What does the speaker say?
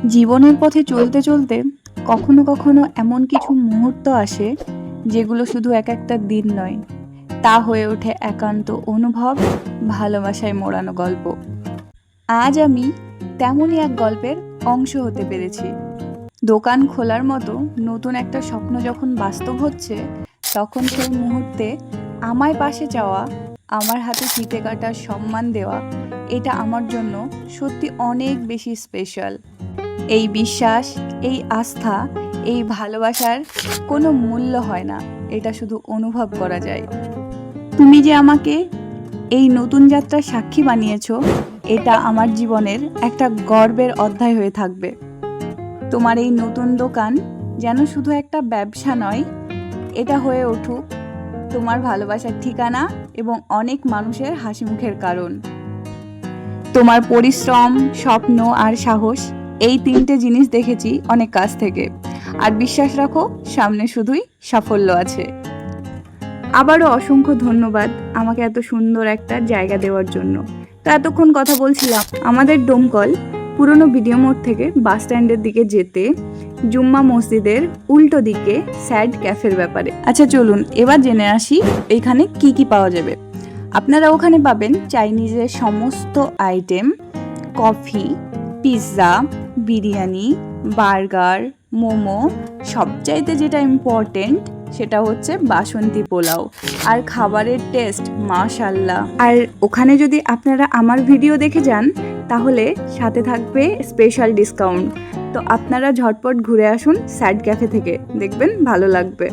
জীবনের পথে চলতে চলতে কখনো কখনো এমন কিছু মুহূর্ত আসে যেগুলো শুধু এক একটা দিন নয়, তা হয়ে ওঠে একান্ত অনুভব, ভালোবাসায় মোড়ানো গল্প। আজ আমি তেমনই এক গল্পের অংশ হতে পেরেছি। দোকান খোলার মতো নতুন একটা স্বপ্ন যখন বাস্তব হচ্ছে, তখন সেই মুহূর্তে আমায় পাশে চাওয়া, আমার হাতে ফিতে কাটার সম্মান দেওয়া, এটা আমার জন্য সত্যি অনেক বেশি স্পেশাল। এই বিশ্বাস, এই আস্থা, এই ভালোবাসার কোনো মূল্য হয় না, এটা শুধু অনুভব করা যায়। তুমি যে আমাকে এই নতুন যাত্রার সাক্ষী বানিয়েছো, এটা আমার জীবনের একটা গর্বের অধ্যায় হয়ে থাকবে। তোমার এই নতুন দোকান যেন শুধু একটা ব্যবসা নয়, এটা হয়ে উঠুক তোমার ভালোবাসার ঠিকানা এবং অনেক মানুষের হাসি মুখের কারণ। তোমার পরিশ্রম, স্বপ্ন আর সাহস, এই তিনটে জিনিস দেখেছি অনেক কাছ থেকে। আর বিশ্বাস রাখো, সামনে শুধুই সাফল্য আছে। আবারও অসংখ্য ধন্যবাদ আমাকে এত সুন্দর একটা জায়গা দেওয়ার জন্য। তো এতক্ষণ কথা বলছিলাম আমাদের ডোমকল পুরনো ভিডিও মোড় থেকে বাস স্ট্যান্ডের দিকে যেতে জুম্মা মসজিদের উল্টো দিকে স্যাড ক্যাফের ব্যাপারে। আচ্ছা চলুন এবার জেনে আসি এখানে কি কি পাওয়া যাবে। আপনারা ওখানে পাবেন চাইনিজের সমস্ত item, coffee, pizza, biryani, burger, momo, সবচাইতে যেটা ইম্পর্টেন্ট সেটা হচ্ছে বাসন্তী পোলাও। আর খাবারের টেস্ট মাশাল্লাহ। আর ওখানে যদি আপনারা আমার ভিডিও দেখে যান তাহলে সাথে থাকবে স্পেশাল ডিসকাউন্ট। তো আপনারা ঝটপট ঘুরে আসুন স্যাড ক্যাফে থেকে, দেখবেন ভালো লাগবে।